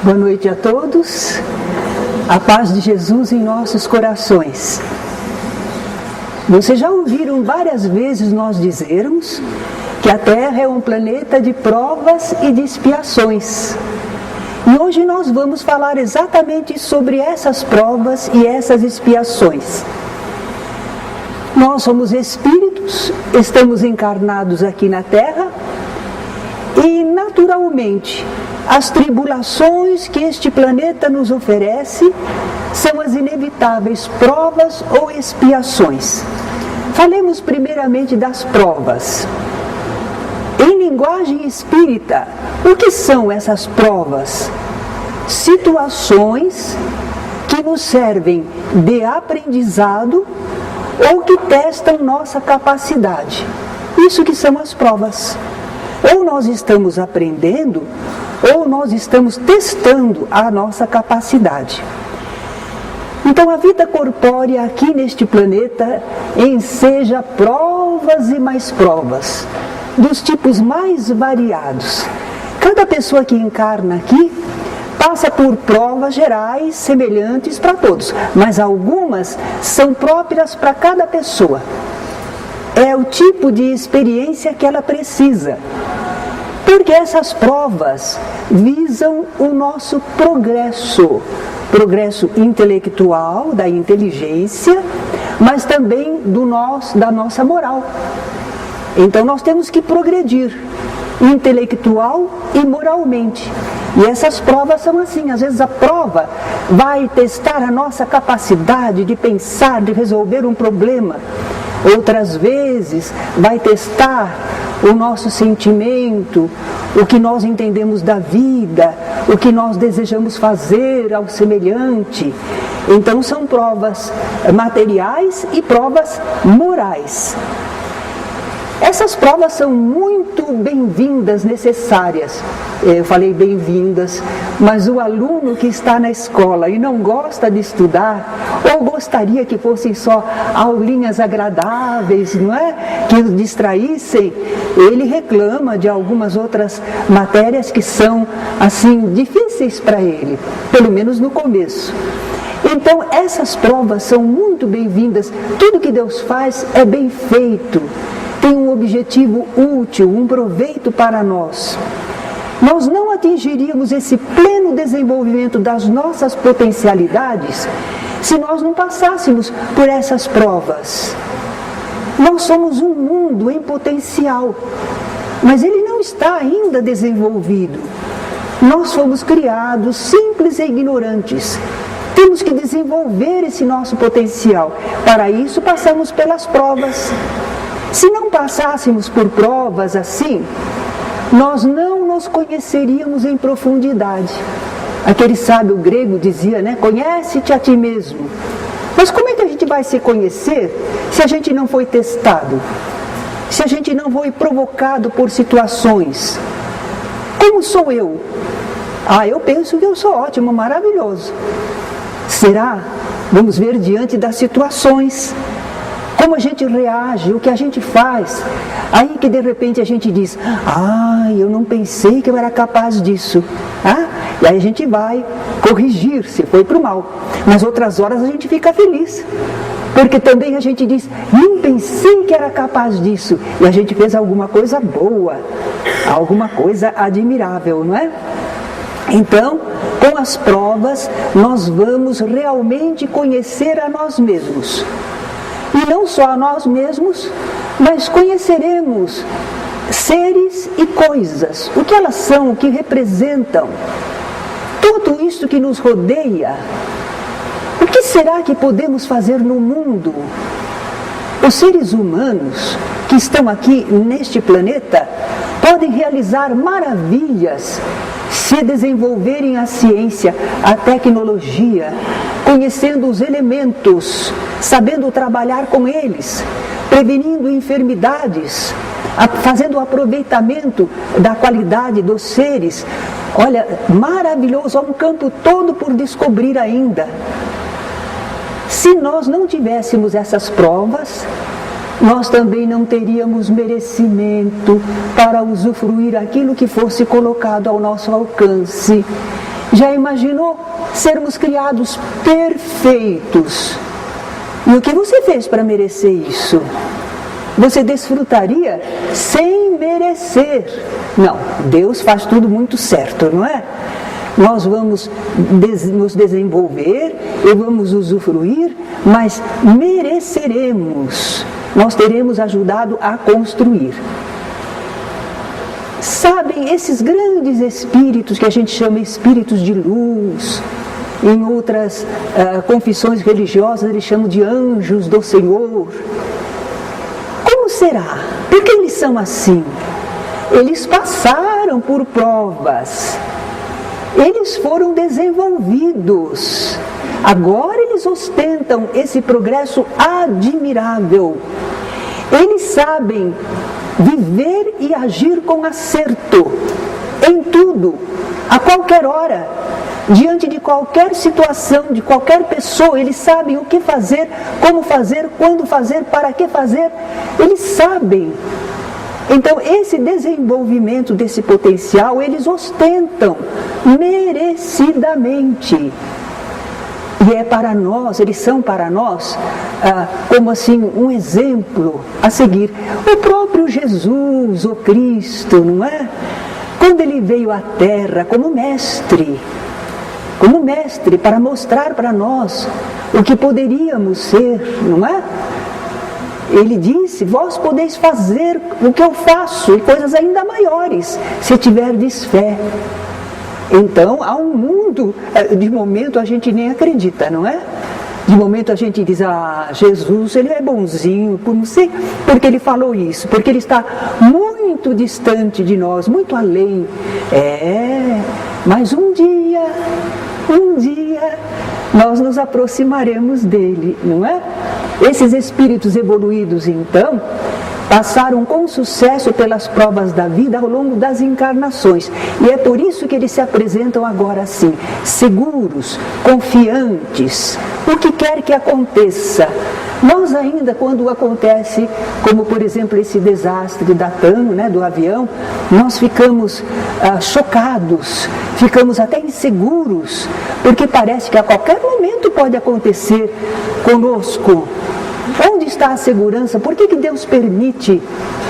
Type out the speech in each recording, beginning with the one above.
Boa noite a todos, a paz de Jesus em nossos corações. Vocês já ouviram várias vezes nós dizermos que a Terra é um planeta de provas e de expiações. E hoje nós vamos falar exatamente sobre essas provas e essas expiações. Nós somos espíritos, estamos encarnados aqui na Terra e, naturalmente, as tribulações que este planeta nos oferece são as inevitáveis provas ou expiações. Falemos primeiramente das provas. Em linguagem espírita, o que são essas provas? Situações que nos servem de aprendizado ou que testam nossa capacidade. Isso que são as provas. Ou nós estamos aprendendo, ou nós estamos testando a nossa capacidade. Então a vida corpórea aqui neste planeta enseja provas e mais provas, dos tipos mais variados. Cada pessoa que encarna aqui passa por provas gerais, semelhantes para todos, mas algumas são próprias para cada pessoa. É o tipo de experiência que ela precisa. Porque essas provas visam o nosso progresso intelectual, da inteligência, mas também da nossa moral. Então nós temos que progredir intelectual e moralmente. E essas provas são assim, às vezes a prova vai testar a nossa capacidade de pensar, de resolver um problema. Outras vezes vai testar o nosso sentimento, o que nós entendemos da vida, o que nós desejamos fazer ao semelhante. Então são provas materiais e provas morais. Essas provas são muito bem-vindas, necessárias. Eu falei bem-vindas, mas o aluno que está na escola e não gosta de estudar, ou gostaria que fossem só aulinhas agradáveis, não é? Que o distraíssem, ele reclama de algumas outras matérias que são, assim, difíceis para ele, pelo menos no começo. Então, essas provas são muito bem-vindas. Tudo que Deus faz é bem feito. Tem um objetivo útil, um proveito para nós. Nós não atingiríamos esse pleno desenvolvimento das nossas potencialidades se nós não passássemos por essas provas. Nós somos um mundo em potencial, mas ele não está ainda desenvolvido. Nós fomos criados simples e ignorantes. Temos que desenvolver esse nosso potencial. Para isso, passamos pelas provas. Se não passássemos por provas assim, nós não nos conheceríamos em profundidade. Aquele sábio grego dizia, né? Conhece-te a ti mesmo. Mas como é que a gente vai se conhecer se a gente não foi testado? Se a gente não foi provocado por situações? Como sou eu? Eu penso que eu sou ótimo, maravilhoso. Será? Vamos ver diante das situações. Como a gente reage, o que a gente faz. Aí que de repente a gente diz, eu não pensei que eu era capaz disso. E aí a gente vai corrigir se foi para o mal. Mas outras horas a gente fica feliz. Porque também a gente diz, nem pensei que era capaz disso. E a gente fez alguma coisa boa, alguma coisa admirável, não é? Então, com as provas, nós vamos realmente conhecer a nós mesmos. E não só a nós mesmos, mas conheceremos seres e coisas, o que elas são, o que representam. Tudo isso que nos rodeia. O que será que podemos fazer no mundo? Os seres humanos que estão aqui neste planeta podem realizar maravilhas se desenvolverem a ciência, a tecnologia, conhecendo os elementos, sabendo trabalhar com eles, prevenindo enfermidades, fazendo o aproveitamento da qualidade dos seres. Olha, maravilhoso, há um campo todo por descobrir ainda. Se nós não tivéssemos essas provas, nós também não teríamos merecimento para usufruir aquilo que fosse colocado ao nosso alcance. Já imaginou sermos criados perfeitos? E o que você fez para merecer isso? Você desfrutaria sem merecer. Não, Deus faz tudo muito certo, não é? Nós vamos nos desenvolver e vamos usufruir, mas mereceremos. Nós teremos ajudado a construir. Sabem, esses grandes espíritos que a gente chama espíritos de luz, em outras confissões religiosas eles chamam de anjos do Senhor. Como será? Por que eles são assim? Eles passaram por provas. Eles foram desenvolvidos. Agora eles ostentam esse progresso admirável. Eles sabem viver e agir com acerto em tudo, a qualquer hora, diante de qualquer situação, de qualquer pessoa. Eles sabem o que fazer, como fazer, quando fazer, para que fazer. Eles sabem. Então, esse desenvolvimento desse potencial, eles ostentam merecidamente. E é para nós, eles são para nós, como assim, um exemplo a seguir. O próprio Jesus, o Cristo, não é? Quando ele veio à Terra como mestre para mostrar para nós o que poderíamos ser, não é? Ele disse: vós podeis fazer o que eu faço e coisas ainda maiores, se tiverdes fé. Então, há um mundo, de momento a gente nem acredita, não é? De momento a gente diz: Jesus, ele é bonzinho, não sei porque ele falou isso, porque ele está muito distante de nós, muito além. Mas um dia, nós nos aproximaremos dele, não é? Esses espíritos evoluídos, então, passaram com sucesso pelas provas da vida ao longo das encarnações. E é por isso que eles se apresentam agora assim, seguros, confiantes. O que quer que aconteça. Nós ainda, quando acontece, como por exemplo esse desastre da TAM, né, do avião, nós ficamos chocados, ficamos até inseguros, porque parece que a qualquer momento pode acontecer conosco. Onde está a segurança? Por que Deus permite?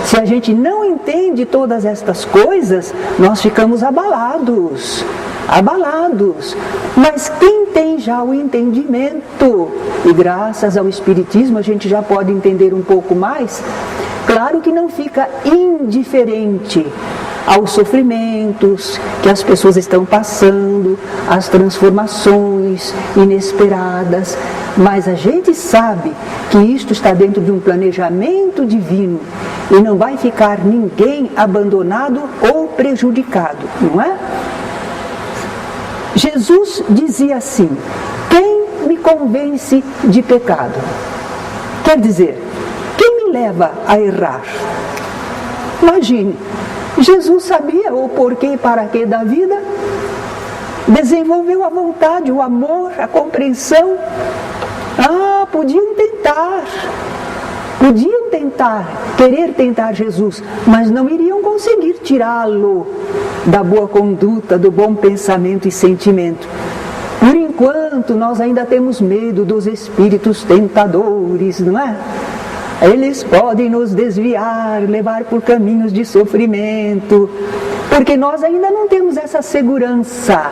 Se a gente não entende todas estas coisas, nós ficamos abalados. Mas quem tem já o entendimento, e graças ao Espiritismo a gente já pode entender um pouco mais, claro que não fica indiferente aos sofrimentos que as pessoas estão passando, às transformações inesperadas, mas a gente sabe que isto está dentro de um planejamento divino e não vai ficar ninguém abandonado ou prejudicado, não é? Jesus dizia assim: quem me convence de pecado? Quer dizer, quem me leva a errar? Imagine, Jesus sabia o porquê e para quê da vida, desenvolveu a vontade, o amor, a compreensão. Podiam tentar, querer tentar Jesus, mas não iriam conseguir tirá-lo da boa conduta, do bom pensamento e sentimento. Por enquanto, nós ainda temos medo dos espíritos tentadores, não é? Eles podem nos desviar, levar por caminhos de sofrimento, porque nós ainda não temos essa segurança.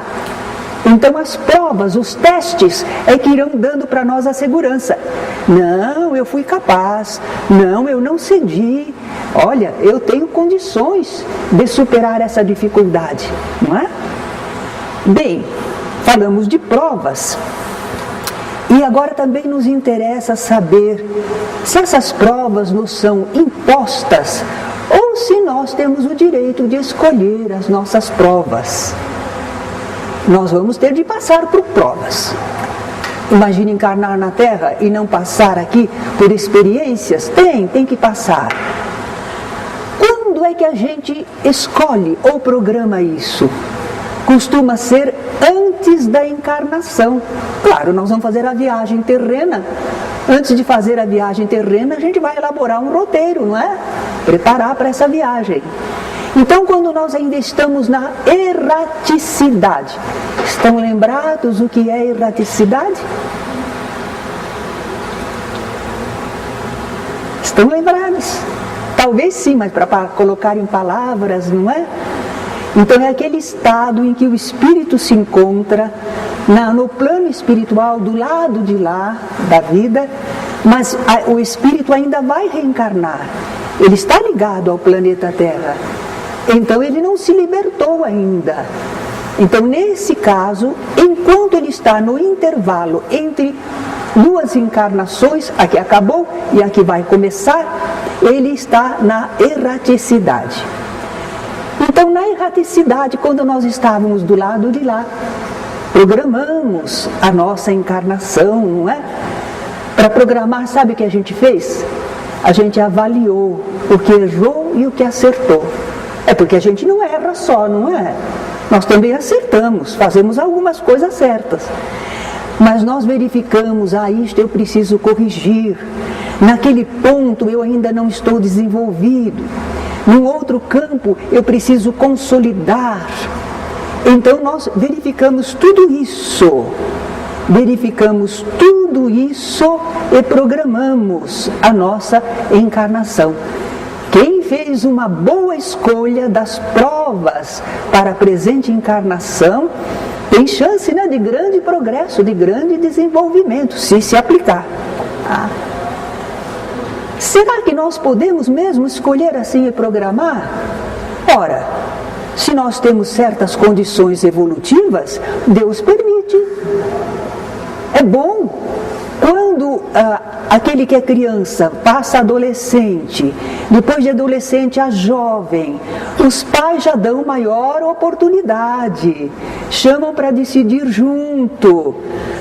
Então as provas, os testes é que irão dando para nós a segurança. Não, eu fui capaz. Não, eu não cedi. Olha, eu tenho condições de superar essa dificuldade, não é? Bem, falamos de provas. E agora também nos interessa saber se essas provas nos são impostas ou se nós temos o direito de escolher as nossas provas. Nós vamos ter de passar por provas. Imagine encarnar na Terra e não passar aqui por experiências. Tem que passar. Quando é que a gente escolhe ou programa isso? Costuma ser antes da encarnação. Claro, nós vamos fazer a viagem terrena. Antes de fazer a viagem terrena, a gente vai elaborar um roteiro, não é? Preparar para essa viagem. Então, quando nós ainda estamos na erraticidade, Estão lembrados o que é erraticidade? Estão lembrados? Talvez sim, mas para colocar em palavras, não é? Então é aquele estado em que o espírito se encontra no plano espiritual, do lado de lá da vida, mas o espírito ainda vai reencarnar. Ele está ligado ao planeta Terra. Então ele não se libertou ainda. Então nesse caso, enquanto ele está no intervalo entre duas encarnações, a que acabou e a que vai começar, ele está na erraticidade. Então na erraticidade, quando nós estávamos do lado de lá, programamos a nossa encarnação, não é? Para programar, sabe o que a gente fez? A gente avaliou o que errou e o que acertou. É porque a gente não erra só, não é? Nós também acertamos, fazemos algumas coisas certas. Mas nós verificamos, isto eu preciso corrigir. Naquele ponto eu ainda não estou desenvolvido. Num outro campo eu preciso consolidar. Então nós verificamos tudo isso. E programamos a nossa encarnação. Quem fez uma boa escolha das provas para a presente encarnação tem chance, né, de grande progresso, de grande desenvolvimento, se aplicar. Será que nós podemos mesmo escolher assim e programar? Ora, se nós temos certas condições evolutivas, Deus permite. É bom. Quando aquele que é criança passa a adolescente, depois de adolescente a jovem, os pais já dão maior oportunidade, chamam para decidir junto,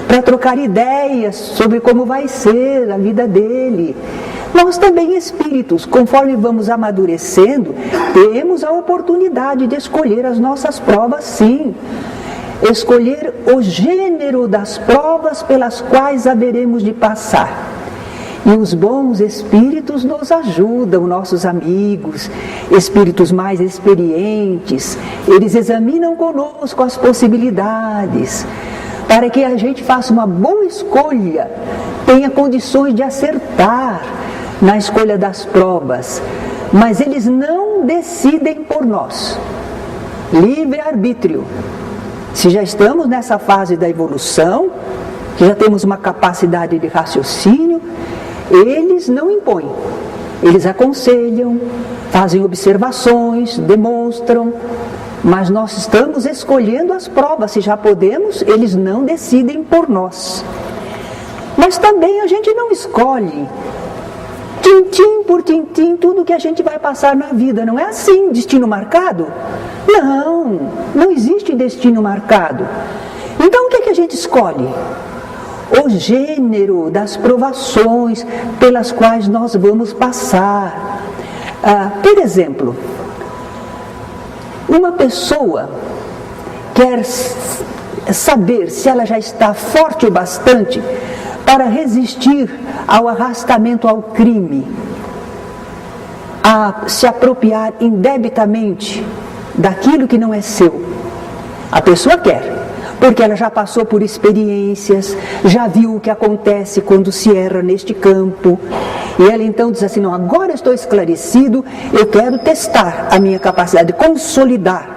para trocar ideias sobre como vai ser a vida dele. Nós também, espíritos, conforme vamos amadurecendo, temos a oportunidade de escolher as nossas provas, sim. Escolher o gênero das provas pelas quais haveremos de passar. E os bons espíritos nos ajudam, nossos amigos, espíritos mais experientes, eles examinam conosco as possibilidades, para que a gente faça uma boa escolha, tenha condições de acertar na escolha das provas, mas eles não decidem por nós. Livre-arbítrio. Se já estamos nessa fase da evolução, que já temos uma capacidade de raciocínio, eles não impõem. Eles aconselham, fazem observações, demonstram, mas nós estamos escolhendo as provas. Se já podemos, eles não decidem por nós. Mas também a gente não escolhe, tintim por tintim, tudo que a gente vai passar na vida. Não é assim, destino marcado? Não existe destino marcado. Então o que é que a gente escolhe? O gênero das provações pelas quais nós vamos passar. Por exemplo, uma pessoa quer saber se ela já está forte o bastante para resistir ao arrastamento ao crime, a se apropriar indebitamente daquilo que não é seu. A pessoa quer, porque ela já passou por experiências, já viu o que acontece quando se erra neste campo, e ela então diz assim: não, agora estou esclarecido, eu quero testar a minha capacidade, consolidar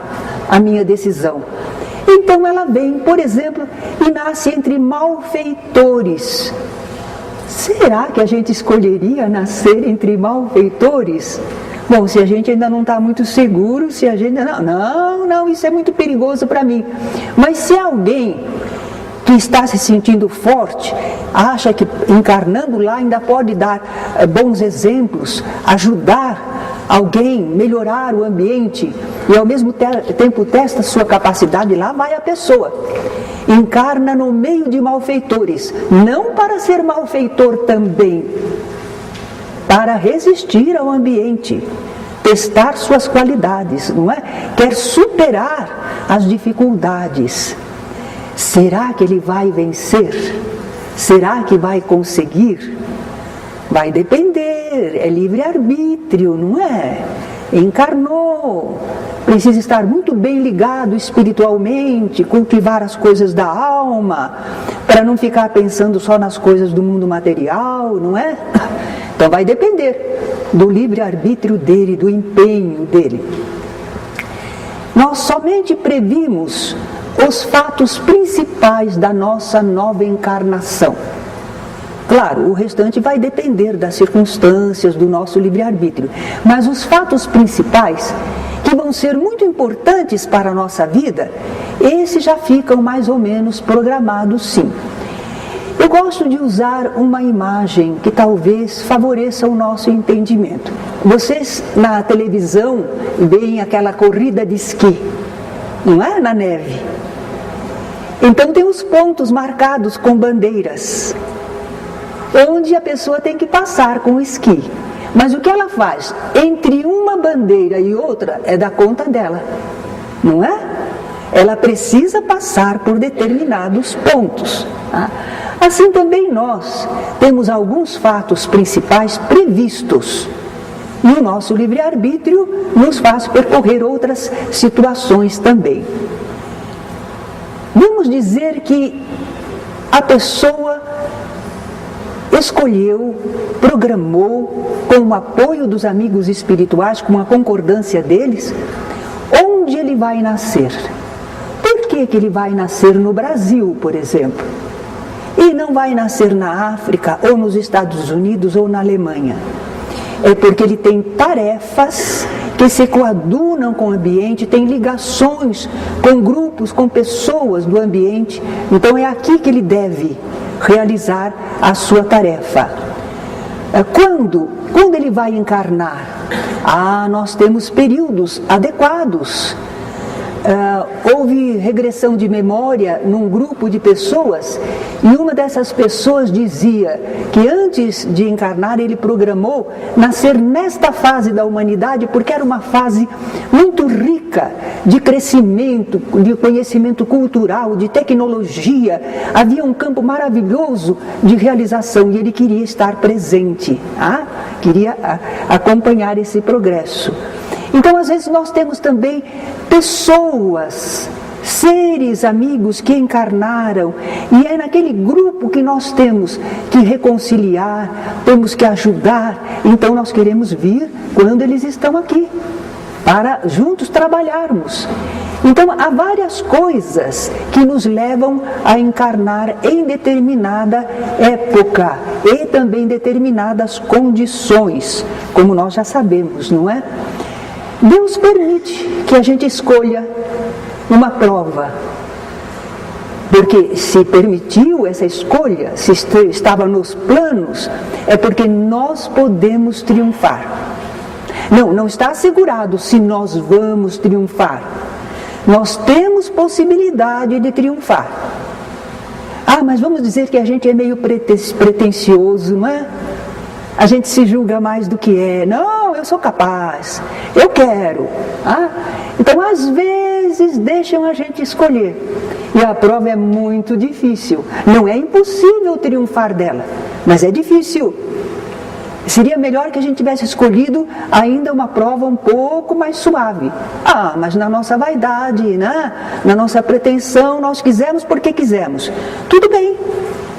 a minha decisão. Então ela vem, por exemplo, e nasce entre malfeitores. Será que a gente escolheria nascer entre malfeitores? Bom, se a gente ainda não está muito seguro, se a gente... Não, isso é muito perigoso para mim. Mas se alguém que está se sentindo forte, acha que encarnando lá ainda pode dar bons exemplos, ajudar alguém, melhorar o ambiente, e ao mesmo tempo testa sua capacidade, lá vai a pessoa. Encarna no meio de malfeitores, não para ser malfeitor também, para resistir ao ambiente, testar suas qualidades, não é? Quer superar as dificuldades. Será que ele vai vencer? Será que vai conseguir? Vai depender, é livre-arbítrio, não é? Encarnou, precisa estar muito bem ligado espiritualmente, cultivar as coisas da alma, para não ficar pensando só nas coisas do mundo material, não é? Então vai depender do livre-arbítrio dele, do empenho dele. Nós somente previmos os fatos principais da nossa nova encarnação. Claro, o restante vai depender das circunstâncias do nosso livre-arbítrio, mas os fatos principais, que vão ser muito importantes para a nossa vida, esses já ficam mais ou menos programados, sim. Eu gosto de usar uma imagem que talvez favoreça o nosso entendimento. Vocês na televisão veem aquela corrida de esqui, não é? Na neve. Então tem os pontos marcados com bandeiras, onde a pessoa tem que passar com o esqui. Mas o que ela faz entre uma bandeira e outra é da conta dela, não é? Ela precisa passar por determinados pontos. Tá? Assim também nós temos alguns fatos principais previstos. E o nosso livre-arbítrio nos faz percorrer outras situações também. Vamos dizer que a pessoa escolheu, programou, com o apoio dos amigos espirituais, com a concordância deles, onde ele vai nascer. Por que ele vai nascer no Brasil, por exemplo? E não vai nascer na África, ou nos Estados Unidos, ou na Alemanha? É porque ele tem tarefas que se coadunam com o ambiente, tem ligações com grupos, com pessoas do ambiente. Então é aqui que ele deve realizar a sua tarefa. Quando ele vai encarnar? Nós temos períodos adequados. Houve regressão de memória num grupo de pessoas e uma dessas pessoas dizia que antes de encarnar ele programou nascer nesta fase da humanidade porque era uma fase muito rica de crescimento, de conhecimento cultural, de tecnologia, havia um campo maravilhoso de realização e ele queria estar presente, queria acompanhar esse progresso. Então, às vezes, nós temos também pessoas, seres amigos que encarnaram, e é naquele grupo que nós temos que reconciliar, temos que ajudar. Então, nós queremos vir quando eles estão aqui, para juntos trabalharmos. Então, há várias coisas que nos levam a encarnar em determinada época e também determinadas condições, como nós já sabemos, não é? Deus permite que a gente escolha uma prova, porque se permitiu essa escolha, se estava nos planos, é porque nós podemos triunfar. Não está assegurado se nós vamos triunfar. Nós temos possibilidade de triunfar. Mas vamos dizer que a gente é meio pretensioso, não é? A gente se julga mais do que é. Não, eu sou capaz, eu quero. Então, às vezes, deixam a gente escolher. E a prova é muito difícil. Não é impossível triunfar dela, mas é difícil. Seria melhor que a gente tivesse escolhido ainda uma prova um pouco mais suave. Mas na nossa vaidade, né? Na nossa pretensão, nós quisemos porque quisemos. Tudo bem,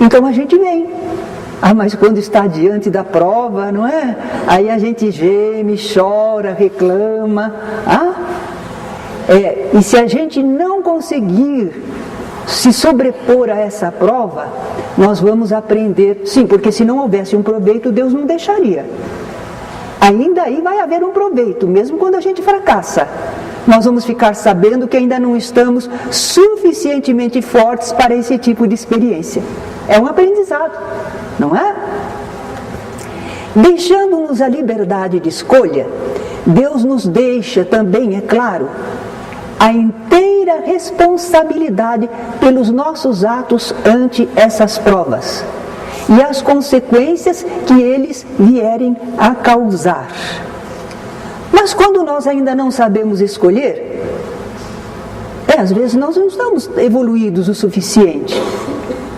então a gente vem. Mas quando está diante da prova, não é? Aí a gente geme, chora, reclama. E se a gente não conseguir se sobrepor a essa prova, nós vamos aprender, sim, porque se não houvesse um proveito, Deus não deixaria. Ainda aí vai haver um proveito, mesmo quando a gente fracassa. Nós vamos ficar sabendo que ainda não estamos suficientemente fortes para esse tipo de experiência. É um aprendizado, não é? Deixando-nos a liberdade de escolha, Deus nos deixa também, é claro, a inteira responsabilidade pelos nossos atos ante essas provas e as consequências que eles vierem a causar. Mas quando nós ainda não sabemos escolher, às vezes nós não estamos evoluídos o suficiente,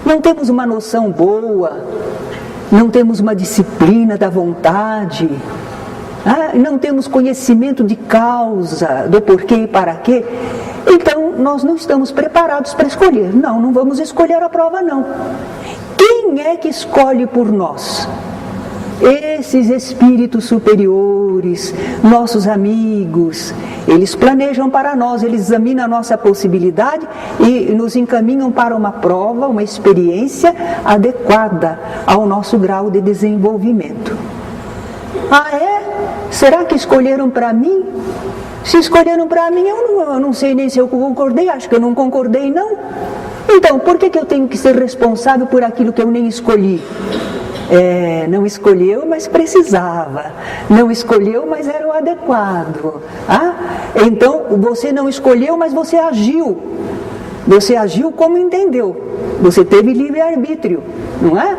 não temos uma noção boa, não temos uma disciplina da vontade, não temos conhecimento de causa, do porquê e para quê, então nós não estamos preparados para escolher. Não vamos escolher a prova, não. Quem é que escolhe por nós? Esses espíritos superiores, nossos amigos, eles planejam para nós, eles examinam a nossa possibilidade e nos encaminham para uma prova, uma experiência adequada ao nosso grau de desenvolvimento. Será que escolheram para mim? Se escolheram para mim, eu não sei nem se eu concordei, acho que eu não concordei, não. Então, por que eu tenho que ser responsável por aquilo que eu nem escolhi? Não escolheu, mas precisava. Não escolheu, mas era o adequado. Então, você não escolheu, mas você agiu. Você agiu como entendeu. Você teve livre-arbítrio, não é?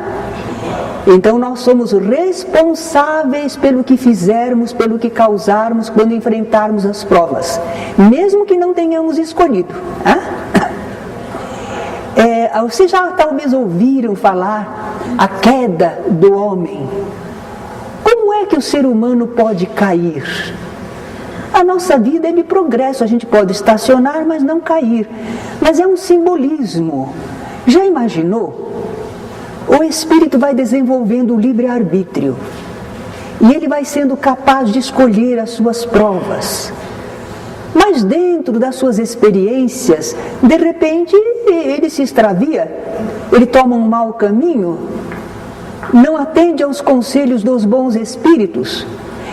Então, nós somos responsáveis pelo que fizermos, pelo que causarmos quando enfrentarmos as provas, mesmo que não tenhamos escolhido. Vocês já talvez ouviram falar a queda do homem. Como é que o ser humano pode cair? A nossa vida é de progresso, a gente pode estacionar, mas não cair. Mas é um simbolismo. Já imaginou? O espírito vai desenvolvendo o livre-arbítrio e ele vai sendo capaz de escolher as suas provas. Mas dentro das suas experiências, de repente ele se extravia, ele toma um mau caminho, não atende aos conselhos dos bons espíritos.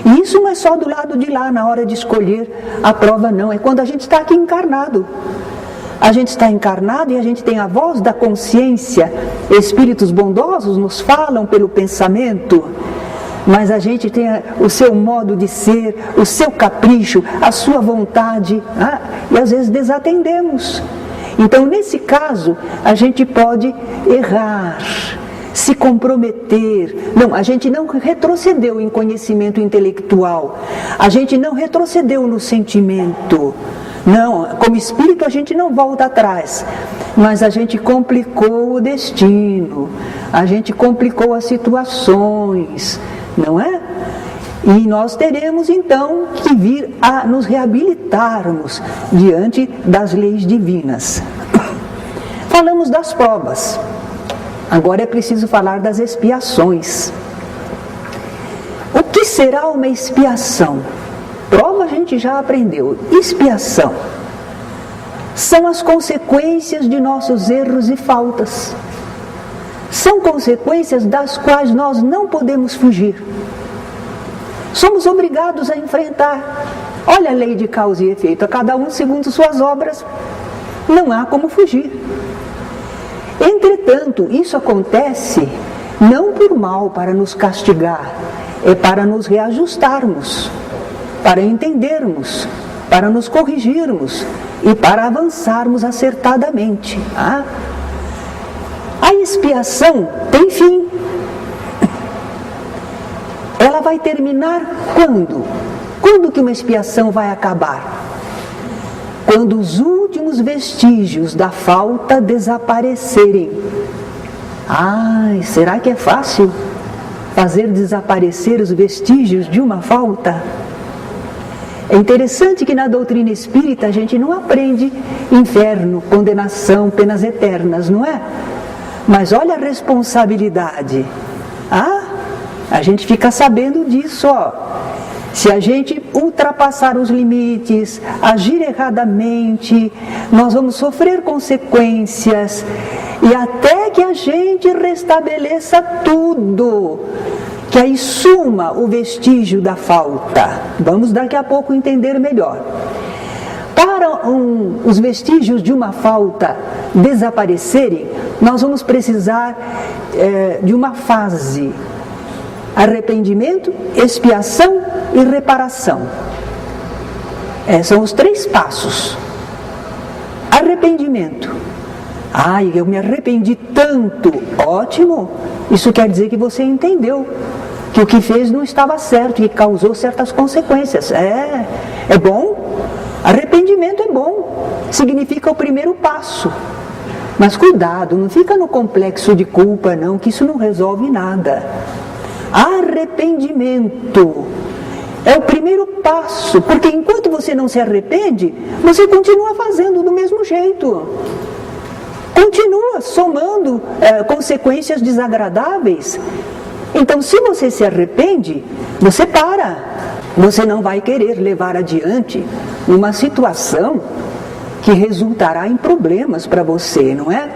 E isso não é só do lado de lá, na hora de escolher a prova, não. É quando a gente está aqui encarnado. A gente está encarnado e a gente tem a voz da consciência. Espíritos bondosos nos falam pelo pensamento. Mas a gente tem o seu modo de ser, o seu capricho, a sua vontade, e às vezes desatendemos. Então, nesse caso, a gente pode errar, se comprometer. Não, a gente não retrocedeu em conhecimento intelectual, a gente não retrocedeu no sentimento. Não, como espírito a gente não volta atrás, mas a gente complicou o destino, a gente complicou as situações, não é? E nós teremos então que vir a nos reabilitarmos diante das leis divinas. Falamos das provas, agora é preciso falar das expiações. O que será uma expiação? Prova a gente já aprendeu. Expiação são as consequências de nossos erros e faltas. São consequências das quais nós não podemos fugir. Somos obrigados a enfrentar. Olha a lei de causa e efeito, a cada um segundo suas obras. Não há como fugir. Entretanto, isso acontece não por mal, para nos castigar, é para nos reajustarmos, para entendermos, para nos corrigirmos e para avançarmos acertadamente. A expiação tem fim. Ela vai terminar quando? Quando que uma expiação vai acabar? Quando os últimos vestígios da falta desaparecerem. Será que é fácil fazer desaparecer os vestígios de uma falta? É interessante que na doutrina espírita a gente não aprende inferno, condenação, penas eternas, não é? Mas olha a responsabilidade. A gente fica sabendo disso, Se a gente ultrapassar os limites, agir erradamente, nós vamos sofrer consequências. E até que a gente restabeleça tudo, que aí suma o vestígio da falta. Vamos daqui a pouco entender melhor. Para os vestígios de uma falta desaparecerem, nós vamos precisar de uma fase: arrependimento, expiação e reparação. São os 3 passos. Arrependimento. Eu me arrependi tanto. Ótimo! Isso quer dizer que você entendeu que o que fez não estava certo e causou certas consequências. É bom. Arrependimento é bom. Significa o primeiro passo. Mas cuidado, não fica no complexo de culpa, não, que isso não resolve nada. Arrependimento É o primeiro passo, porque enquanto você não se arrepende, você continua fazendo do mesmo jeito. Continua somando consequências desagradáveis. Então, se você se arrepende, você para. Você não vai querer levar adiante uma situação que resultará em problemas para você, não é?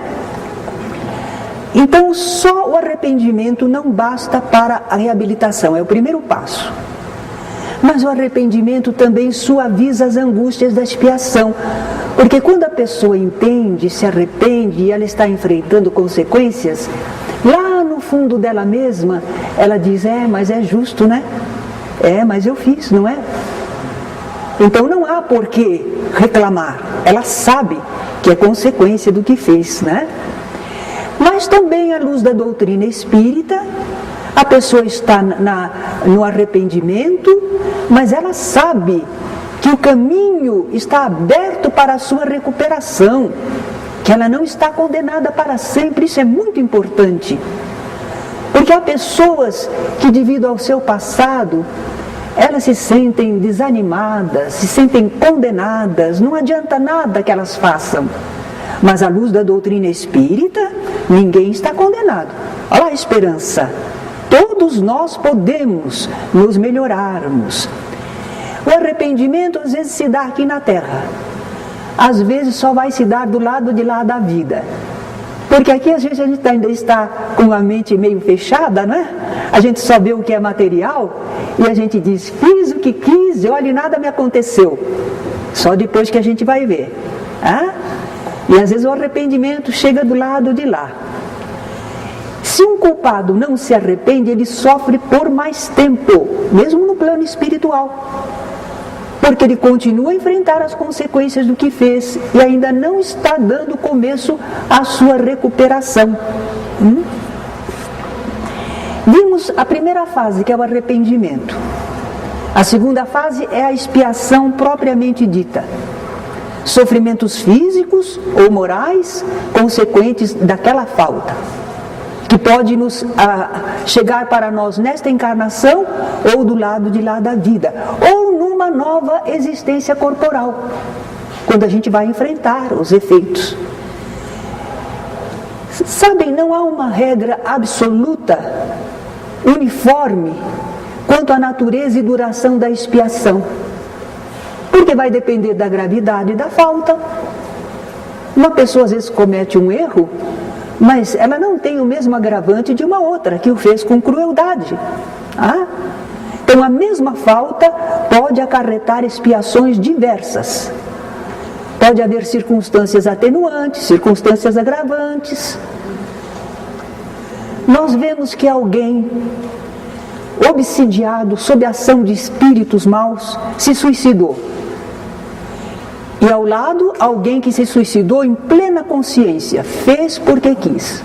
Então, só o arrependimento não basta para a reabilitação, é o primeiro passo. Mas o arrependimento também suaviza as angústias da expiação, porque quando a pessoa entende, se arrepende e ela está enfrentando consequências, lá no fundo dela mesma, ela diz, mas é justo, né? Mas eu fiz, não é? Então não há por que reclamar, ela sabe que é consequência do que fez, né? Mas também à luz da doutrina espírita, a pessoa está no arrependimento, mas ela sabe que o caminho está aberto para a sua recuperação, que ela não está condenada para sempre. Isso é muito importante, porque há pessoas que, devido ao seu passado, elas se sentem desanimadas, se sentem condenadas, não adianta nada que elas façam. Mas à luz da doutrina espírita, ninguém está condenado. Olha lá a esperança. Todos nós podemos nos melhorarmos. O arrependimento às vezes se dá aqui na terra. Às vezes só vai se dar do lado de lá da vida. Porque aqui às vezes a gente ainda está com a mente meio fechada, né? A gente só vê o que é material e a gente diz, fiz o que quis, olha, nada me aconteceu. Só depois que a gente vai ver. E às vezes o arrependimento chega do lado de lá. Se um culpado não se arrepende, ele sofre por mais tempo, mesmo no plano espiritual. Porque ele continua a enfrentar as consequências do que fez e ainda não está dando começo à sua recuperação. Vimos a primeira fase, que é o arrependimento. A segunda fase é a expiação propriamente dita. Sofrimentos físicos ou morais consequentes daquela falta, que pode nos chegar para nós nesta encarnação ou do lado de lá da vida, ou numa nova existência corporal, quando a gente vai enfrentar os efeitos. Sabem, não há uma regra absoluta, uniforme, quanto à natureza e duração da expiação, porque vai depender da gravidade da falta. Uma pessoa às vezes comete um erro, mas ela não tem o mesmo agravante de uma outra que o fez com crueldade. Então a mesma falta pode acarretar expiações diversas. Pode haver circunstâncias atenuantes, circunstâncias agravantes. Nós vemos que alguém obsidiado sob a ação de espíritos maus se suicidou. E ao lado, alguém que se suicidou em plena consciência, fez porque quis.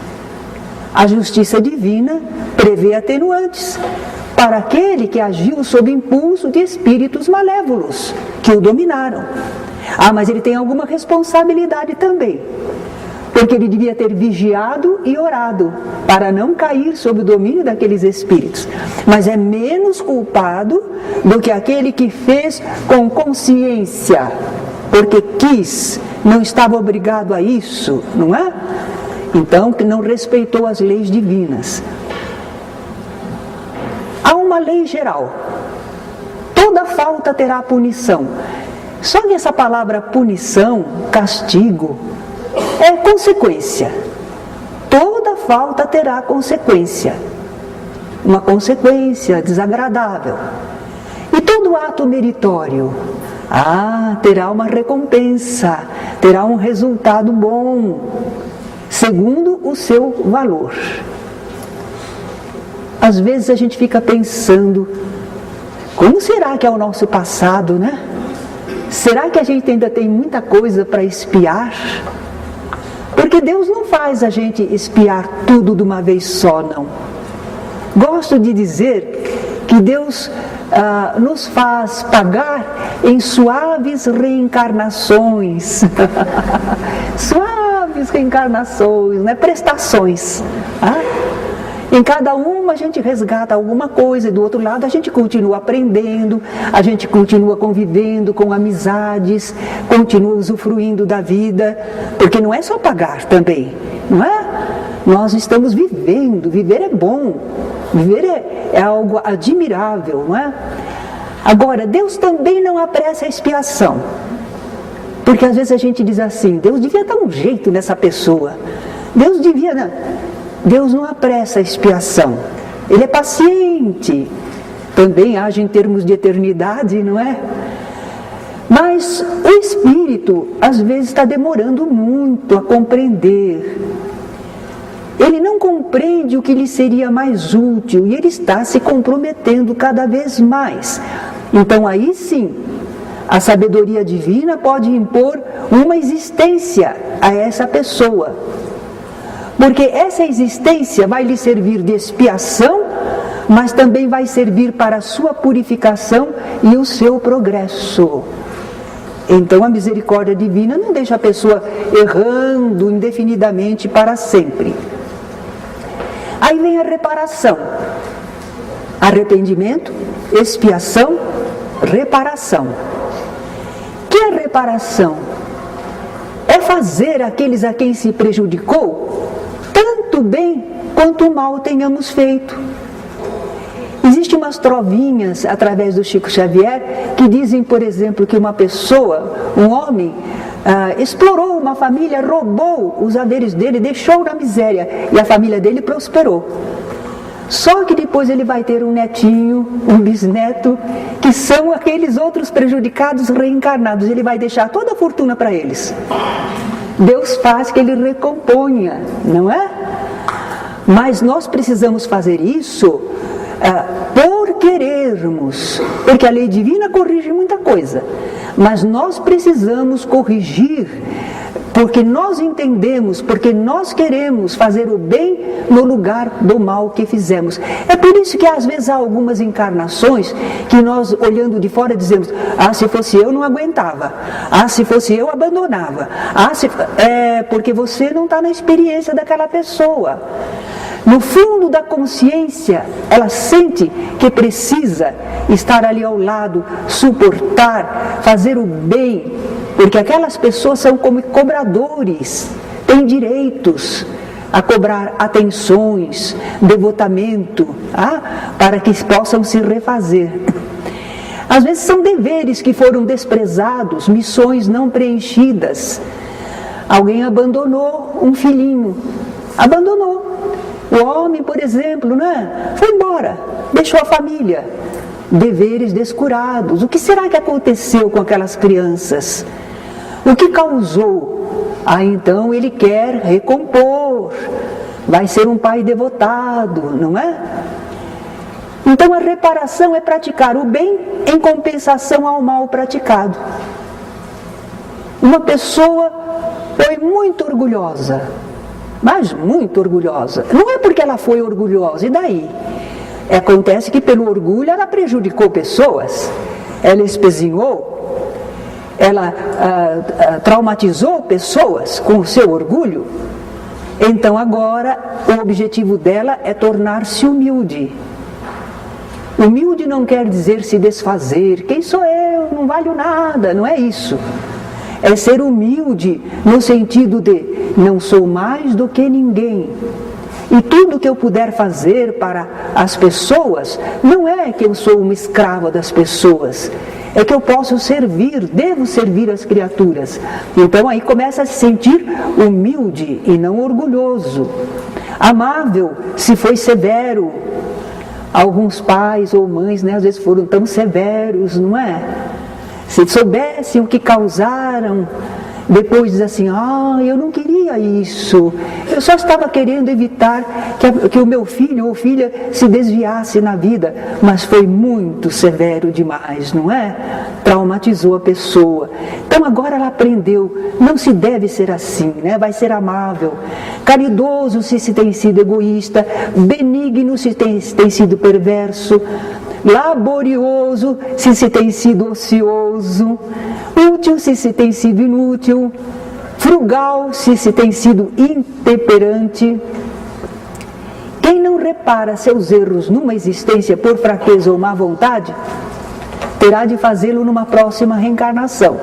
A justiça divina prevê atenuantes para aquele que agiu sob impulso de espíritos malévolos, que o dominaram. Mas ele tem alguma responsabilidade também, porque ele devia ter vigiado e orado, para não cair sob o domínio daqueles espíritos. Mas é menos culpado do que aquele que fez com consciência, porque quis, não estava obrigado a isso, não é? Então, que não respeitou as leis divinas. Há uma lei geral. Toda falta terá punição. Só que essa palavra punição, castigo, é consequência. Toda falta terá consequência. Uma consequência desagradável. E todo ato meritório, terá uma recompensa, terá um resultado bom, segundo o seu valor. Às vezes a gente fica pensando, como será que é o nosso passado, né? Será que a gente ainda tem muita coisa para expiar? Porque Deus não faz a gente expiar tudo de uma vez só, não. Gosto de dizer que Deus nos faz pagar em suaves reencarnações. Suaves reencarnações, né? Prestações. Em cada uma a gente resgata alguma coisa, e do outro lado a gente continua aprendendo, a gente continua convivendo com amizades, continua usufruindo da vida, porque não é só pagar também, não é? Nós estamos vivendo, viver é bom, viver é algo admirável, não é? Agora, Deus também não apressa a expiação, porque às vezes a gente diz assim, Deus devia dar um jeito nessa pessoa, Deus não apressa a expiação, Ele é paciente, também age em termos de eternidade, não é? Mas o Espírito às vezes está demorando muito a compreender, ele não compreende o que lhe seria mais útil e ele está se comprometendo cada vez mais. Então aí sim, a sabedoria divina pode impor uma existência a essa pessoa. Porque essa existência vai lhe servir de expiação, mas também vai servir para a sua purificação e o seu progresso. Então a misericórdia divina não deixa a pessoa errando indefinidamente para sempre. Aí vem a reparação. Arrependimento, expiação, reparação. Que é reparação? É fazer aqueles a quem se prejudicou tanto bem quanto mal tenhamos feito. Existem umas trovinhas através do Chico Xavier que dizem, por exemplo, que uma pessoa, um homem, explorou uma família, roubou os haveres dele, deixou na miséria e a família dele prosperou. Só que depois ele vai ter um netinho, um bisneto, que são aqueles outros prejudicados reencarnados. Ele vai deixar toda a fortuna para eles. Deus faz que ele recomponha, não é? Mas nós precisamos fazer isso por querermos, porque a lei divina corrige muita coisa, mas nós precisamos corrigir porque nós entendemos, porque nós queremos fazer o bem no lugar do mal que fizemos. É por isso que às vezes há algumas encarnações que nós, olhando de fora, dizemos: se fosse eu não aguentava, se fosse eu abandonava, porque você não está na experiência daquela pessoa. No fundo da consciência, ela sente que precisa estar ali ao lado, suportar, fazer o bem, porque aquelas pessoas são como cobradores, têm direitos a cobrar atenções, devotamento, para que possam se refazer. Às vezes são deveres que foram desprezados, missões não preenchidas. Alguém abandonou um filhinho, abandonou. O homem, por exemplo, foi embora, deixou a família, deveres descurados. O que será que aconteceu com aquelas crianças? O que causou? Então ele quer recompor, vai ser um pai devotado, não é? Então a reparação é praticar o bem em compensação ao mal praticado. Uma pessoa foi muito orgulhosa, mas muito orgulhosa. Não é porque ela foi orgulhosa, e daí? Acontece que pelo orgulho ela prejudicou pessoas, ela espezinhou, ela traumatizou pessoas com o seu orgulho. Então agora o objetivo dela é tornar-se humilde. Humilde não quer dizer se desfazer. Quem sou eu? Não valho nada. Não é isso. É ser humilde no sentido de não sou mais do que ninguém. E tudo que eu puder fazer para as pessoas, não é que eu sou uma escrava das pessoas, é que eu posso servir, devo servir as criaturas. Então aí começa a se sentir humilde e não orgulhoso. Amável se foi severo. Alguns pais ou mães, às vezes foram tão severos, não é? Se soubessem o que causaram, depois diz assim: eu não queria isso, eu só estava querendo evitar que o meu filho ou filha se desviasse na vida, mas foi muito severo demais, não é? Traumatizou a pessoa. Então agora ela aprendeu, não se deve ser assim, vai ser amável, caridoso se tem sido egoísta, benigno se tem sido perverso, laborioso se tem sido ocioso, útil se tem sido inútil, frugal se tem sido intemperante, Quem não repara seus erros numa existência por fraqueza ou má vontade, terá de fazê-lo numa próxima reencarnação.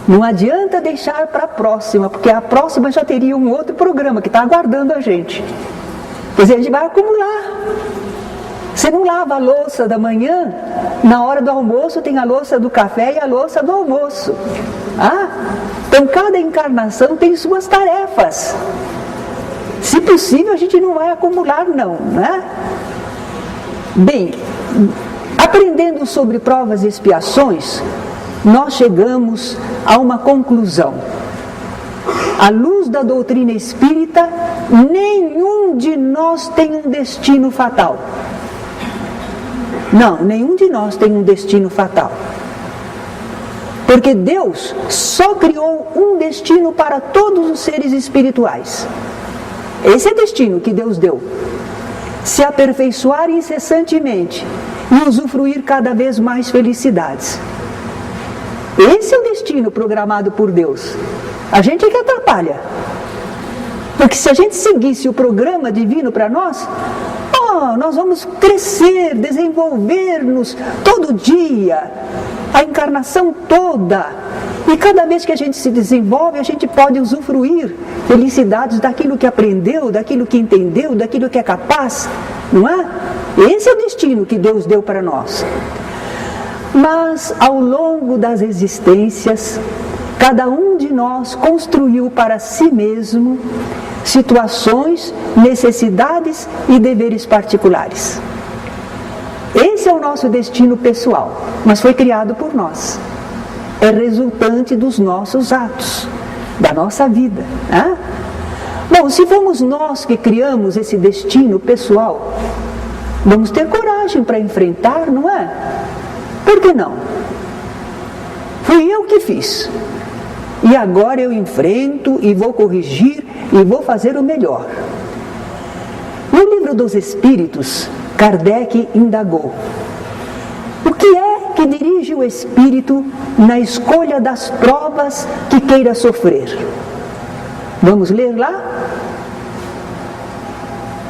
Não adianta deixar para a próxima, porque a próxima já teria um outro programa que está aguardando a gente. Quer dizer, a gente vai acumular. Você não lava a louça da manhã, na hora do almoço tem a louça do café e a louça do almoço. Então cada encarnação tem suas tarefas. Se possível, a gente não vai acumular não, né? Bem, aprendendo sobre provas e expiações, nós chegamos a uma conclusão. À luz da doutrina espírita, nenhum de nós tem um destino fatal. Não, nenhum de nós tem um destino fatal. Porque Deus só criou um destino para todos os seres espirituais. Esse é o destino que Deus deu. Se aperfeiçoar incessantemente e usufruir cada vez mais felicidades. Esse é o destino programado por Deus. A gente é que atrapalha. Porque se a gente seguisse o programa divino para nós, nós vamos crescer, desenvolver-nos todo dia, a encarnação toda. E cada vez que a gente se desenvolve, a gente pode usufruir felicidades daquilo que aprendeu, daquilo que entendeu, daquilo que é capaz, não é? Esse é o destino que Deus deu para nós. Mas ao longo das existências, cada um de nós construiu para si mesmo situações, necessidades e deveres particulares. Esse é o nosso destino pessoal, mas foi criado por nós. É resultante dos nossos atos, da nossa vida. Né? Bom, se fomos nós que criamos esse destino pessoal, vamos ter coragem para enfrentar, não é? Por que não? Fui eu que fiz. E agora eu enfrento e vou corrigir e vou fazer o melhor. No Livro dos Espíritos, Kardec indagou: o que é que dirige o espírito na escolha das provas que queira sofrer? Vamos ler lá?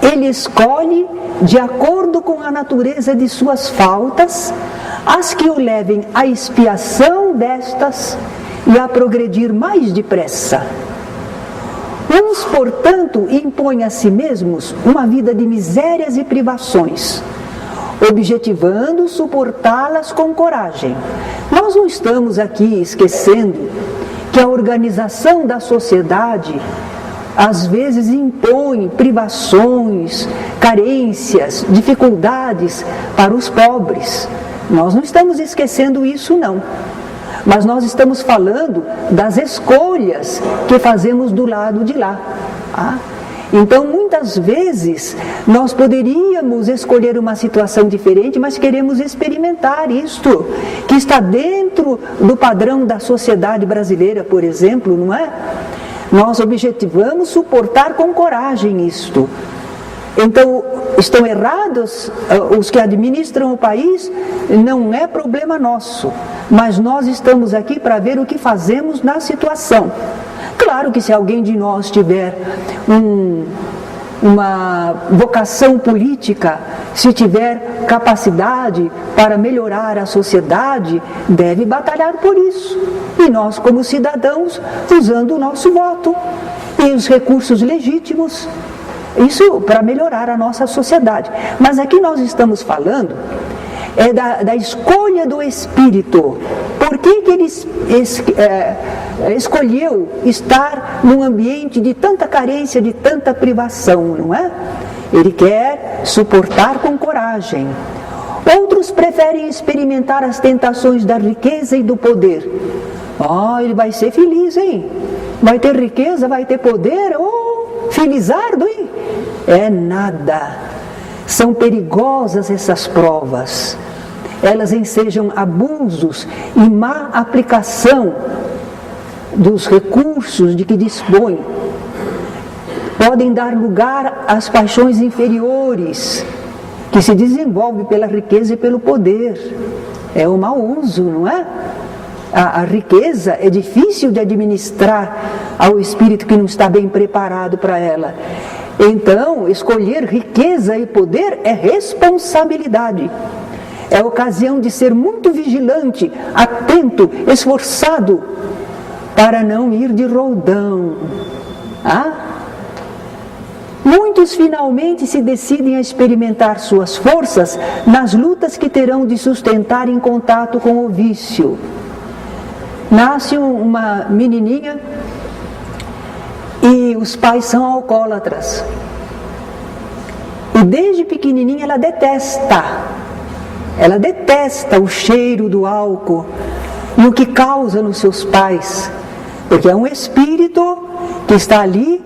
Ele escolhe, de acordo com a natureza de suas faltas, as que o levem à expiação destas e a progredir mais depressa. Uns, portanto, impõem a si mesmos uma vida de misérias e privações, objetivando suportá-las com coragem. Nós não estamos aqui esquecendo que a organização da sociedade às vezes impõe privações, carências, dificuldades para os pobres. Nós não estamos esquecendo isso, não. Mas nós estamos falando das escolhas que fazemos do lado de lá. Então, muitas vezes, nós poderíamos escolher uma situação diferente, mas queremos experimentar isto, que está dentro do padrão da sociedade brasileira, por exemplo, não é? Nós objetivamos suportar com coragem isto. Então, estão errados os que administram o país? Não é problema nosso, mas nós estamos aqui para ver o que fazemos na situação. Claro que se alguém de nós tiver uma vocação política, se tiver capacidade para melhorar a sociedade, deve batalhar por isso. E nós, como cidadãos, usando o nosso voto e os recursos legítimos, isso para melhorar a nossa sociedade. Mas aqui nós estamos falando da escolha do espírito. Por que ele escolheu estar num ambiente de tanta carência, de tanta privação, não é? Ele quer suportar com coragem. Outros preferem experimentar as tentações da riqueza e do poder. Ele vai ser feliz, hein? Vai ter riqueza, vai ter poder, felizardo, hein? É nada. São perigosas essas provas. Elas ensejam abusos e má aplicação dos recursos de que dispõe. Podem dar lugar às paixões inferiores, que se desenvolvem pela riqueza e pelo poder. É um mau uso, não é? A riqueza é difícil de administrar ao espírito que não está bem preparado para ela. Então, escolher riqueza e poder é responsabilidade. É ocasião de ser muito vigilante, atento, esforçado, para não ir de roldão. Muitos finalmente se decidem a experimentar suas forças nas lutas que terão de sustentar em contato com o vício. Nasce uma menininha e os pais são alcoólatras. E desde pequenininha ela detesta o cheiro do álcool e o que causa nos seus pais, porque é um espírito que está ali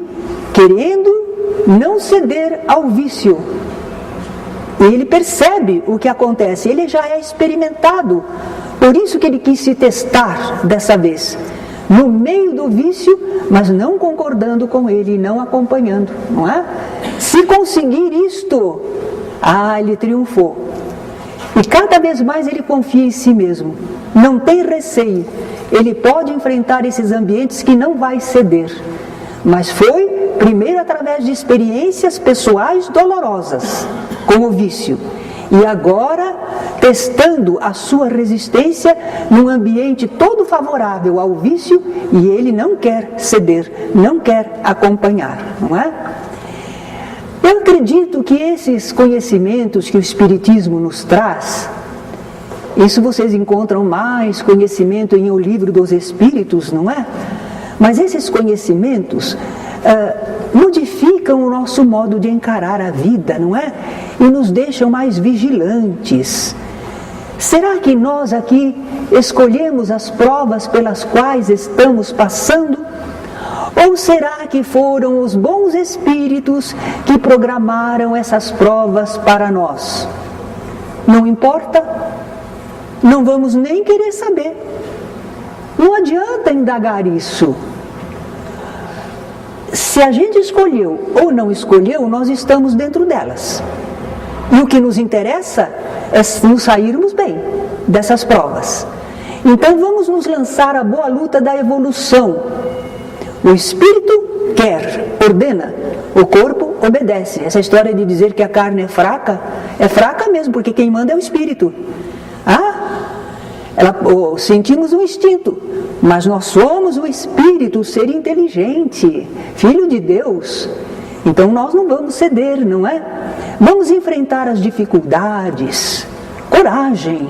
querendo não ceder ao vício. E ele percebe o que acontece, ele já é experimentado. Por isso que ele quis se testar dessa vez, no meio do vício, mas não concordando com ele, não acompanhando, não é? Se conseguir isto, ele triunfou. E cada vez mais ele confia em si mesmo, não tem receio, ele pode enfrentar esses ambientes que não vai ceder. Mas foi primeiro através de experiências pessoais dolorosas com o vício. E agora testando a sua resistência num ambiente todo favorável ao vício, e ele não quer ceder, não quer acompanhar, não é? Eu acredito que esses conhecimentos que o Espiritismo nos traz, isso vocês encontram mais conhecimento em O Livro dos Espíritos, não é? Mas esses conhecimentos modificam o nosso modo de encarar a vida, não é? E nos deixam mais vigilantes. Será que nós aqui escolhemos as provas pelas quais estamos passando? Ou será que foram os bons espíritos que programaram essas provas para nós? Não importa, não vamos nem querer saber. Não adianta indagar isso. Se a gente escolheu ou não escolheu, nós estamos dentro delas. E o que nos interessa é nos sairmos bem dessas provas. Então vamos nos lançar à boa luta da evolução. O espírito quer, ordena, o corpo obedece. Essa história de dizer que a carne é fraca mesmo, porque quem manda é o espírito. Sentimos um instinto, mas nós somos o espírito, o ser inteligente, filho de Deus. Então nós não vamos ceder, não é? Vamos enfrentar as dificuldades, coragem.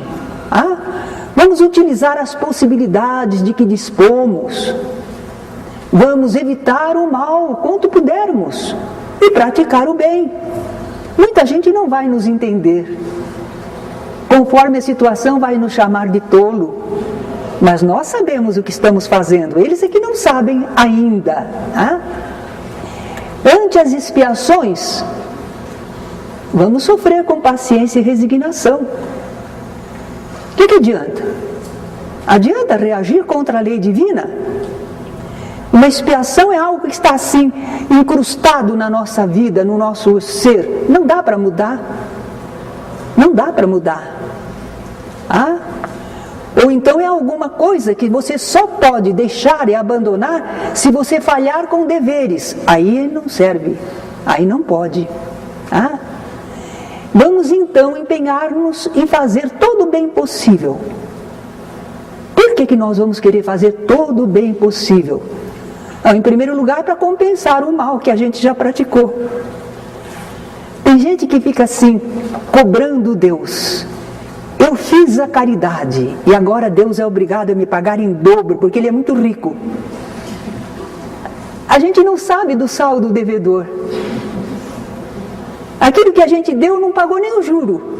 Vamos utilizar as possibilidades de que dispomos. Vamos evitar o mal quanto pudermos e praticar o bem. Muita gente não vai nos entender. Conforme a situação vai nos chamar de tolo. Mas nós sabemos o que estamos fazendo. Eles é que não sabem ainda. Ante as expiações, vamos sofrer com paciência e resignação. O que adianta? Adianta reagir contra a lei divina? Uma expiação é algo que está assim, incrustado na nossa vida, no nosso ser. Não dá para mudar. Não dá para mudar. Ou então é alguma coisa que você só pode deixar e abandonar se você falhar com deveres. Aí não serve, aí não pode. Vamos então empenhar-nos em fazer todo o bem possível. Por que nós vamos querer fazer todo o bem possível? Em primeiro lugar, para compensar o mal que a gente já praticou. Tem gente que fica assim, cobrando Deus. Eu fiz a caridade e agora Deus é obrigado a me pagar em dobro, porque Ele é muito rico. A gente não sabe do saldo devedor. Aquilo que a gente deu não pagou nem o juro.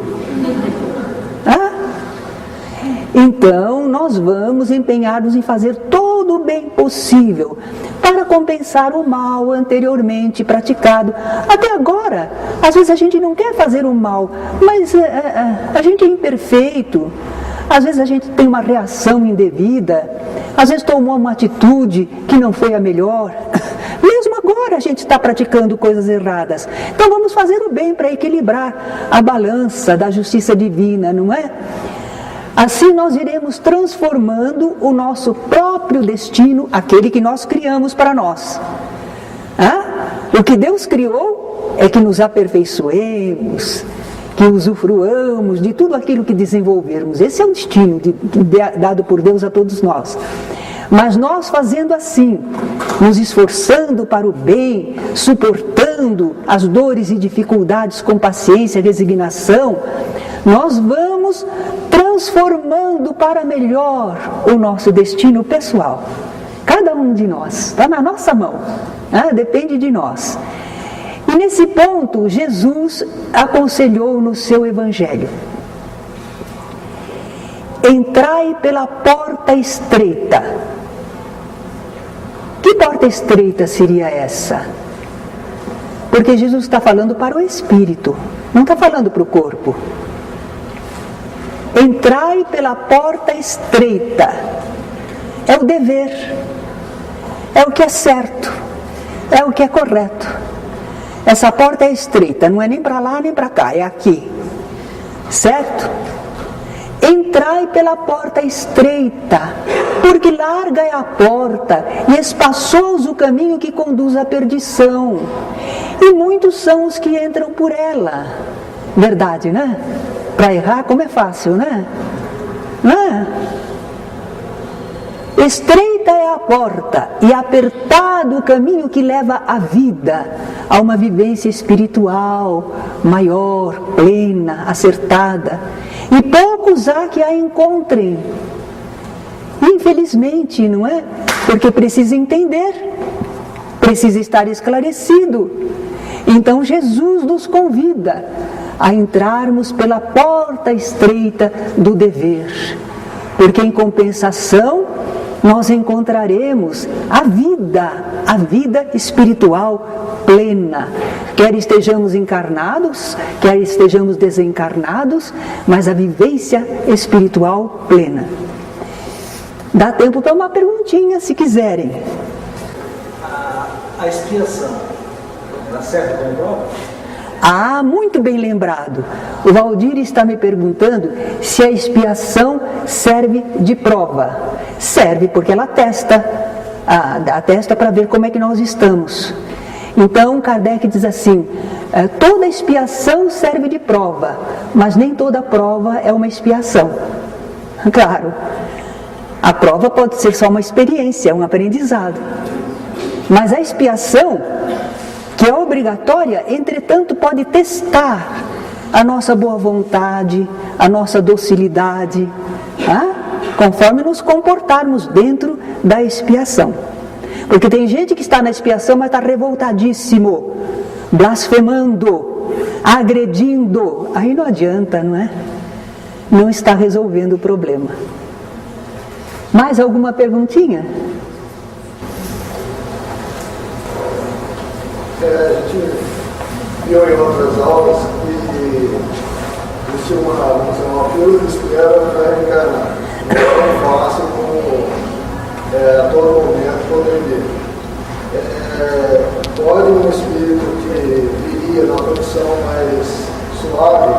Então, nós vamos empenhar-nos em fazer todo o bem possível para compensar o mal anteriormente praticado. Até agora, às vezes a gente não quer fazer o mal, mas a gente é imperfeito. Às vezes a gente tem uma reação indevida, às vezes tomou uma atitude que não foi a melhor. Mesmo agora a gente está praticando coisas erradas. Então vamos fazer o bem para equilibrar a balança da justiça divina, não é? Assim nós iremos transformando o nosso próprio destino, aquele que nós criamos para nós. O que Deus criou é que nos aperfeiçoemos, que usufruamos de tudo aquilo que desenvolvermos. Esse é o destino dado por Deus a todos nós. Mas nós fazendo assim, nos esforçando para o bem, suportando as dores e dificuldades com paciência e resignação, nós vamos transformando para melhor o nosso destino pessoal. Cada um de nós, está na nossa mão, depende de nós. E nesse ponto, Jesus aconselhou no seu Evangelho: entrai pela porta estreita. Que porta estreita seria essa? Porque Jesus está falando para o espírito, não está falando para o corpo. Entrai pela porta estreita. É o dever, é o que é certo, é o que é correto. Essa porta é estreita, não é nem para lá nem para cá, é aqui, certo? Entrai pela porta estreita, porque larga é a porta e espaçoso o caminho que conduz à perdição, e muitos são os que entram por ela. Verdade, né? Para errar, como é fácil, né? Não é? Estreita é a porta e apertado o caminho que leva à vida, a uma vivência espiritual maior, plena, acertada. E poucos há que a encontrem. Infelizmente, não é? Porque precisa entender, precisa estar esclarecido. Então Jesus nos convida a entrarmos pela porta estreita do dever, porque em compensação nós encontraremos a vida espiritual plena, quer estejamos encarnados, quer estejamos desencarnados, mas a vivência espiritual plena. Dá tempo para uma perguntinha, se quiserem. A expiação, dá certo como prova? Ah, muito bem lembrado. O Valdir está me perguntando se a expiação serve de prova. Serve porque ela atesta para ver como é que nós estamos. Então Kardec diz assim: toda expiação serve de prova, mas nem toda prova é uma expiação. Claro, a prova pode ser só uma experiência, um aprendizado. Mas a expiação, que é obrigatória, entretanto pode testar a nossa boa vontade, a nossa docilidade, conforme nos comportarmos dentro da expiação. Porque tem gente que está na expiação, mas está revoltadíssimo, blasfemando, agredindo. Aí não adianta, não é? Não está resolvendo o problema. Mais alguma perguntinha? A gente viu em outras aulas que existe uma fila de espera para reencarnar. Não é tão fácil como a todo momento poder vir. Pode um espírito que viria numa condição mais suave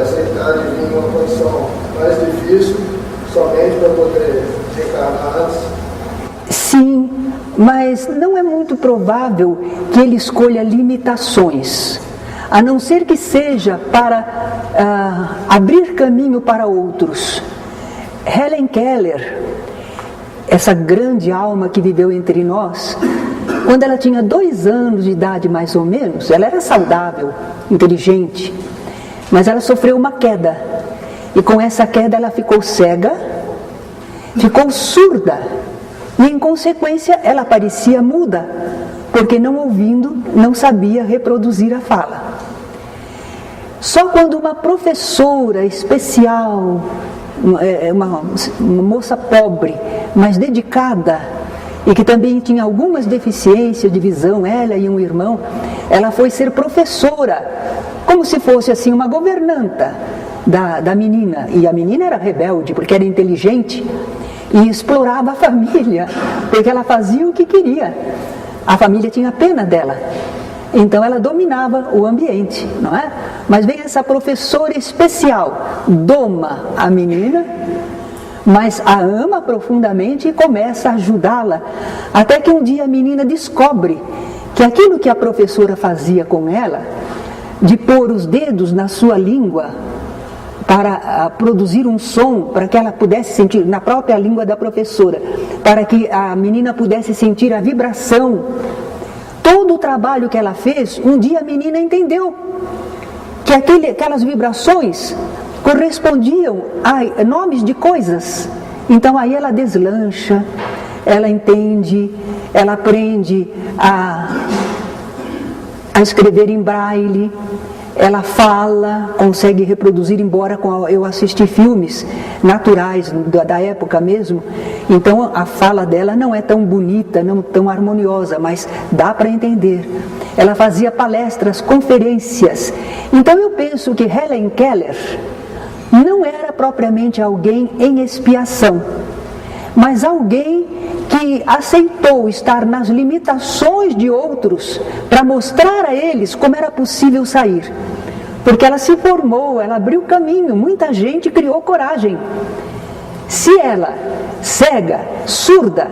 aceitar de vir numa condição mais difícil somente para poder reencarnar antes? Sim, mas não é muito provável que ele escolha limitações, a não ser que seja para abrir caminho para outros. Helen Keller, essa grande alma que viveu entre nós, quando ela tinha 2 anos de idade mais ou menos, ela era saudável, inteligente, mas ela sofreu uma queda, e com essa queda ela ficou cega, ficou surda, e em consequência ela parecia muda, porque não ouvindo, não sabia reproduzir a fala. Só quando uma professora especial, uma moça pobre, mas dedicada, e que também tinha algumas deficiências de visão, ela e um irmão, ela foi ser professora, como se fosse assim uma governanta da menina. E a menina era rebelde, porque era inteligente, e explorava a família, porque ela fazia o que queria. A família tinha pena dela, então ela dominava o ambiente, não é? Mas vem essa professora especial, doma a menina, mas a ama profundamente e começa a ajudá-la, até que um dia a menina descobre que aquilo que a professora fazia com ela, de pôr os dedos na sua língua para produzir um som, para que ela pudesse sentir, na própria língua da professora, para que a menina pudesse sentir a vibração, todo o trabalho que ela fez, um dia a menina entendeu que aquelas vibrações correspondiam a nomes de coisas. Então aí ela deslancha, ela entende, ela aprende a escrever em braille, ela fala, consegue reproduzir, embora eu assisti filmes naturais da época mesmo, então a fala dela não é tão bonita, não tão harmoniosa, mas dá para entender. Ela fazia palestras, conferências. Então eu penso que Helen Keller não era propriamente alguém em expiação, mas alguém que aceitou estar nas limitações de outros para mostrar a eles como era possível sair. Porque ela se formou, ela abriu caminho, muita gente criou coragem. Se ela, cega, surda,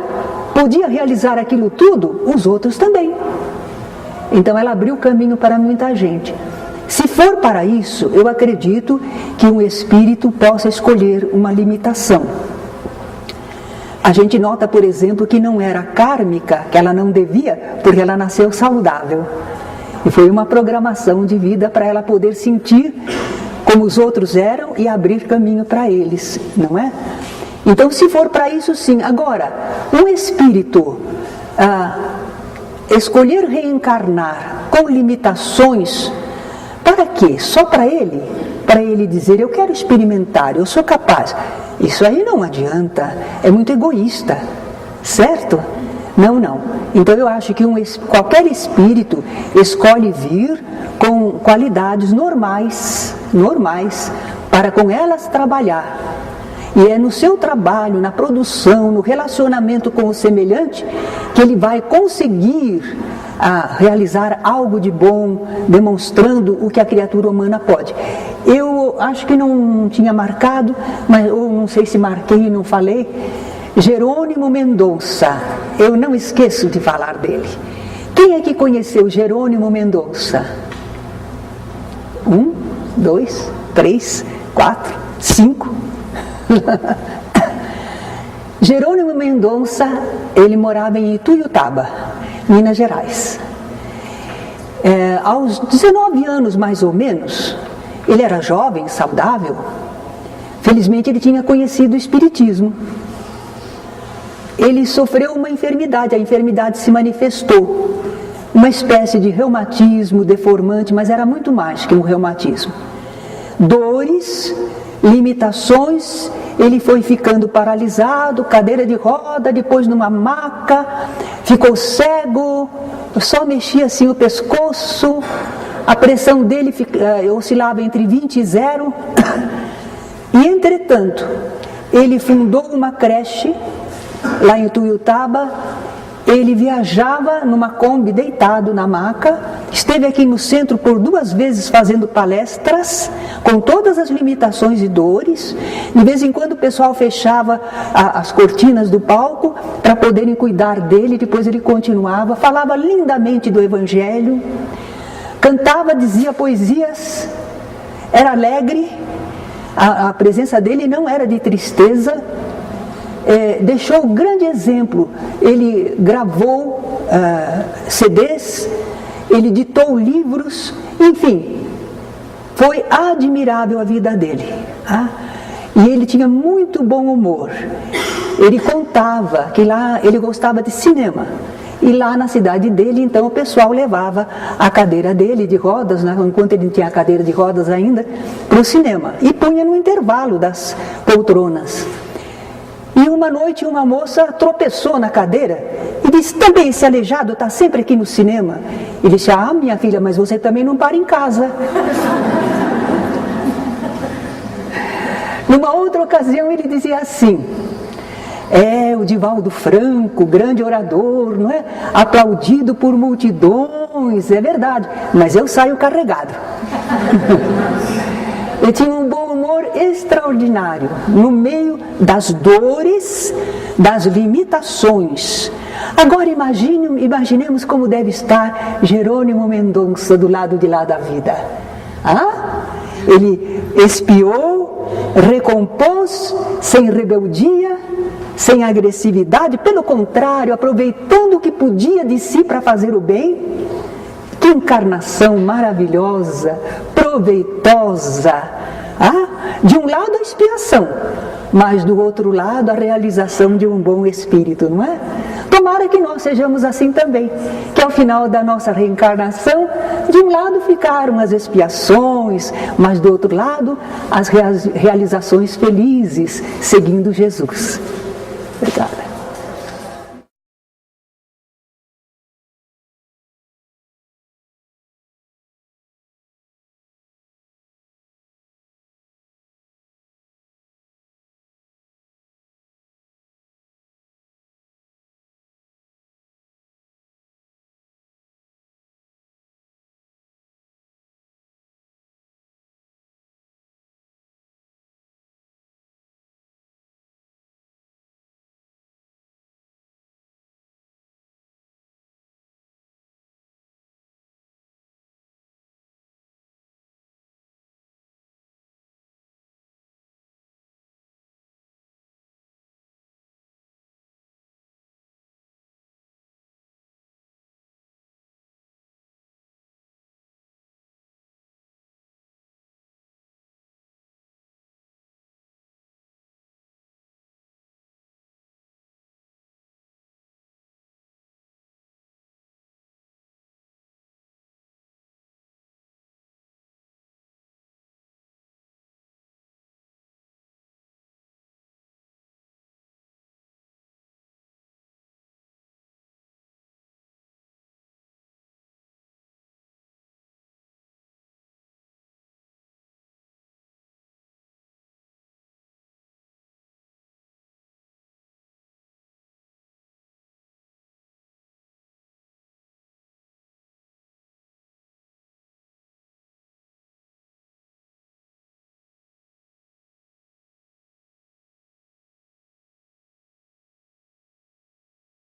podia realizar aquilo tudo, os outros também. Então ela abriu caminho para muita gente. Se for para isso, eu acredito que um espírito possa escolher uma limitação. A gente nota, por exemplo, que não era kármica, que ela não devia, porque ela nasceu saudável. E foi uma programação de vida para ela poder sentir como os outros eram e abrir caminho para eles, não é? Então, se for para isso, sim. Agora, um espírito escolher reencarnar com limitações, para quê? Só para ele? Para ele dizer, eu quero experimentar, eu sou capaz. Isso aí não adianta, é muito egoísta, certo? Não. Então eu acho que qualquer espírito escolhe vir com qualidades normais, para com elas trabalhar. E é no seu trabalho, na produção, no relacionamento com o semelhante, que ele vai conseguir realizar algo de bom, demonstrando o que a criatura humana pode. Eu acho que não tinha marcado, mas ou não sei se marquei e não falei, Jerônimo Mendonça, eu não esqueço de falar dele. Quem é que conheceu Jerônimo Mendonça? 1, 2, 3, 4, 5. Jerônimo Mendonça, ele morava em Ituiutaba, Minas Gerais. Aos 19 anos mais ou menos, ele era jovem, saudável. Felizmente ele tinha conhecido o Espiritismo. Ele sofreu uma enfermidade, a enfermidade se manifestou. Uma espécie de reumatismo deformante, mas era muito mais que um reumatismo. Dores, limitações, ele foi ficando paralisado, cadeira de roda, depois numa maca, ficou cego, só mexia assim o pescoço, a pressão dele oscilava entre 20 e 0. E entretanto, ele fundou uma creche lá em Ituiutaba, ele viajava numa Kombi deitado na maca, esteve aqui no centro por 2 vezes fazendo palestras, com todas as limitações e dores. De vez em quando o pessoal fechava as cortinas do palco para poderem cuidar dele, depois ele continuava, falava lindamente do Evangelho, cantava, dizia poesias, era alegre, a presença dele não era de tristeza. Deixou um grande exemplo. Ele gravou CDs, ele ditou livros, enfim, foi admirável a vida dele. E ele tinha muito bom humor. Ele contava que lá ele gostava de cinema. E lá na cidade dele, então, o pessoal levava a cadeira dele de rodas, né, enquanto ele não tinha a cadeira de rodas ainda, para o cinema. E punha no intervalo das poltronas. E uma noite uma moça tropeçou na cadeira e disse, também esse aleijado está sempre aqui no cinema. Ele disse, minha filha, mas você também não para em casa. Numa outra ocasião ele dizia assim, o Divaldo Franco, grande orador, não é? Aplaudido por multidões, é verdade, mas eu saio carregado. Ele tinha um bom humor amor extraordinário no meio das dores, das limitações. Agora imaginemos como deve estar Jerônimo Mendonça do lado de lá da vida. Ele expiou, recompôs, sem rebeldia, sem agressividade, pelo contrário, aproveitando o que podia de si para fazer o bem. Que encarnação maravilhosa, proveitosa. De um lado a expiação, mas do outro lado a realização de um bom espírito, não é? Tomara que nós sejamos assim também, que ao final da nossa reencarnação, de um lado ficaram as expiações, mas do outro lado as realizações felizes, seguindo Jesus. Obrigada.